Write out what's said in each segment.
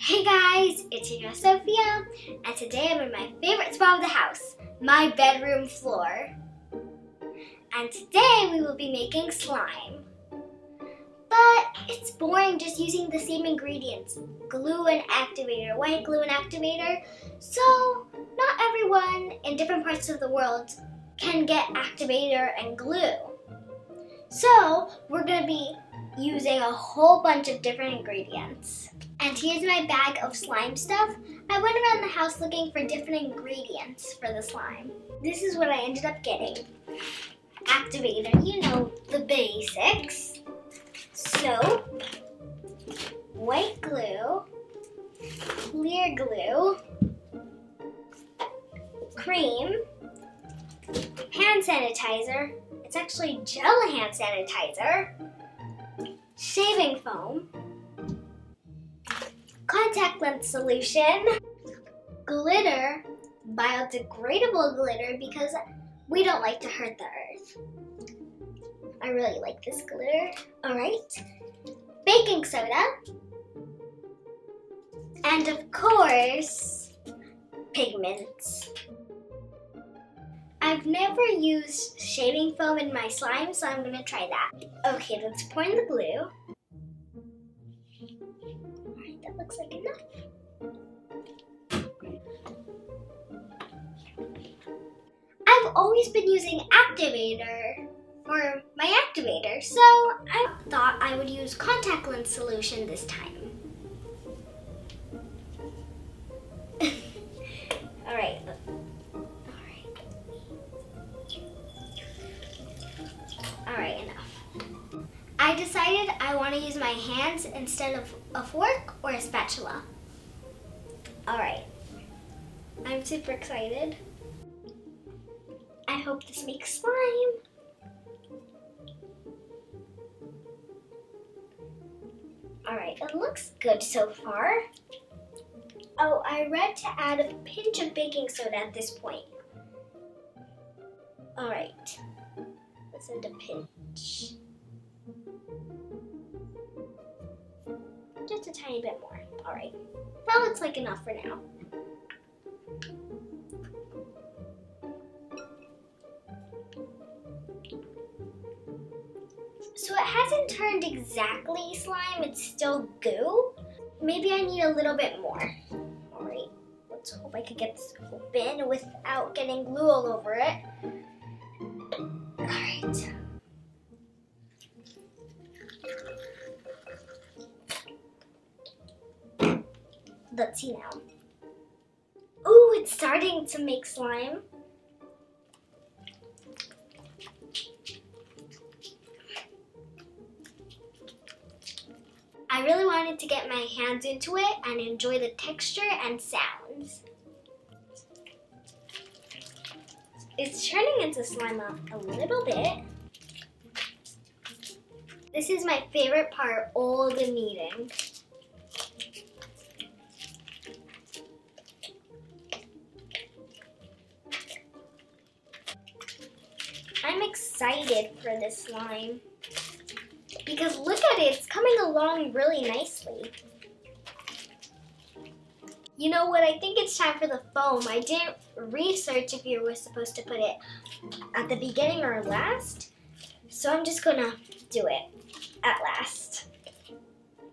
Hey guys, it's your girl Sophia, and today I'm in my favorite spot of the house, my bedroom floor. And today we will be making slime. But it's boring just using the same ingredients, glue and activator, white glue and activator. So not everyone in different parts of the world can get activator and glue. So we're gonna be using a whole bunch of different ingredients. And here's my bag of slime stuff. I went around the house looking for different ingredients for the slime. This is what I ended up getting. Activator, you know the basics. Soap, white glue, clear glue, cream, hand sanitizer. It's actually gel hand sanitizer, shaving foam, contact lens solution, glitter, biodegradable glitter because we don't like to hurt the earth. I really like this glitter. Alright, baking soda, and of course, pigments. I've never used shaving foam in my slime, so I'm gonna try that. Okay, let's pour in the glue. Alright, that looks like enough. I've always been using activator for my activator, so I thought I would use contact lens solution this time. Alright. Alright, enough. I decided I want to use my hands instead of a fork or a spatula. Alright. I'm super excited. I hope this makes slime. Alright, it looks good so far. Oh, I read to add a pinch of baking soda at this point. Alright, let's add a pinch. Just a tiny bit more. Alright, that looks like enough for now. So it hasn't turned exactly slime, it's still goo. Maybe I need a little bit more. Alright, let's hope I can get this open without getting glue all over it. Alright. Let's see now. Ooh, it's starting to make slime. I really wanted to get my hands into it and enjoy the texture and sounds. It's turning into slime a little bit. This is my favorite part, all the kneading. I'm excited for this slime. Because look at it, it's coming along really nicely. You know what, I think it's time for the foam. I didn't research if you were supposed to put it at the beginning or last, so I'm just gonna do it at last.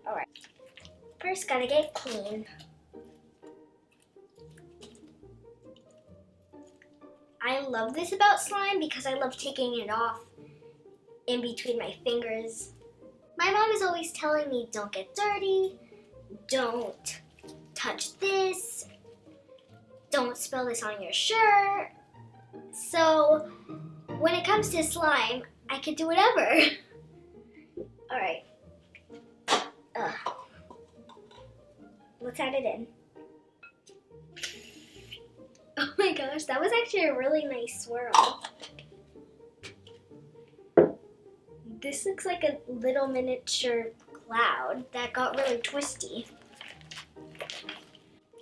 Alright, first gotta get clean. I love this about slime because I love taking it off in between my fingers. My mom is always telling me, don't get dirty, don't touch this, don't spill this on your shirt. So when it comes to slime, I can do whatever. Alright. Let's add it in. Oh my gosh, that was actually a really nice swirl. This looks like a little miniature cloud that got really twisty.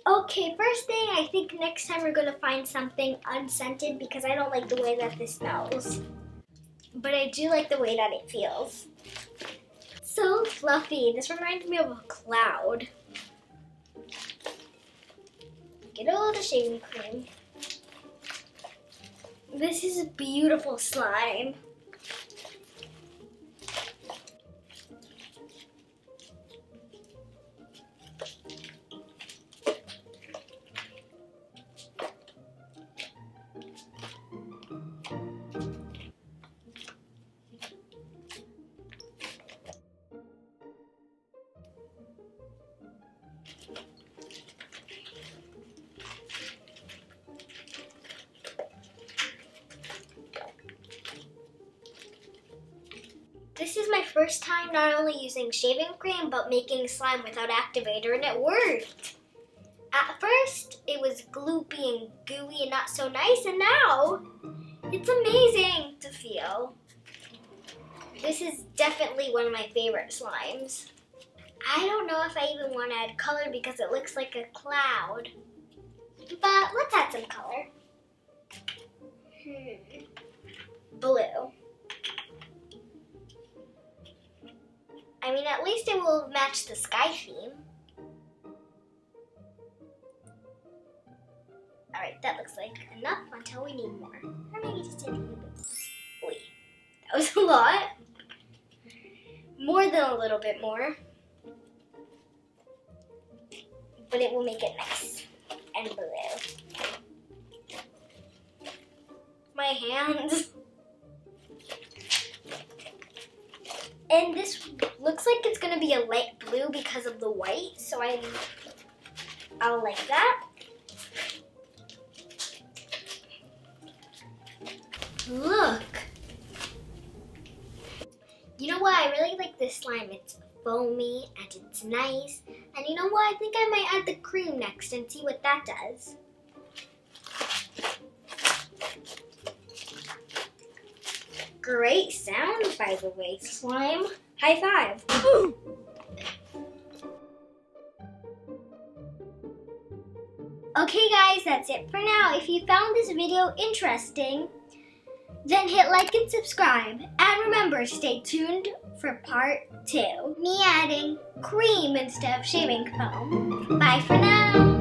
Okay, first thing, I think next time we're going to find something unscented because I don't like the way that this smells. But I do like the way that it feels. So fluffy. This reminds me of a cloud. little shaving cream. This is a beautiful slime. This is my first time not only using shaving cream, but making slime without activator, and it worked. At first, it was gloopy and gooey and not so nice, and now it's amazing to feel. This is definitely one of my favorite slimes. I don't know if I even want to add color because it looks like a cloud, but let's add some color. Blue. I mean, at least it will match the sky theme. Alright, that looks like enough until we need more. Or maybe just a little bit. Wait, that was a lot. More than a little bit more. But it will make it nice and blue. My hands. And this looks like it's gonna be a light blue because of the white, so I'll like that. Look. You know what? I really like this slime. It's foamy and it's nice. And you know what? I think I might add the cream next and see what that does. Great sound, by the way, slime. High five. Okay guys, that's it for now. If you found this video interesting, then hit like and subscribe. And remember, stay tuned for part 2. Me adding cream instead of shaving foam. Bye for now.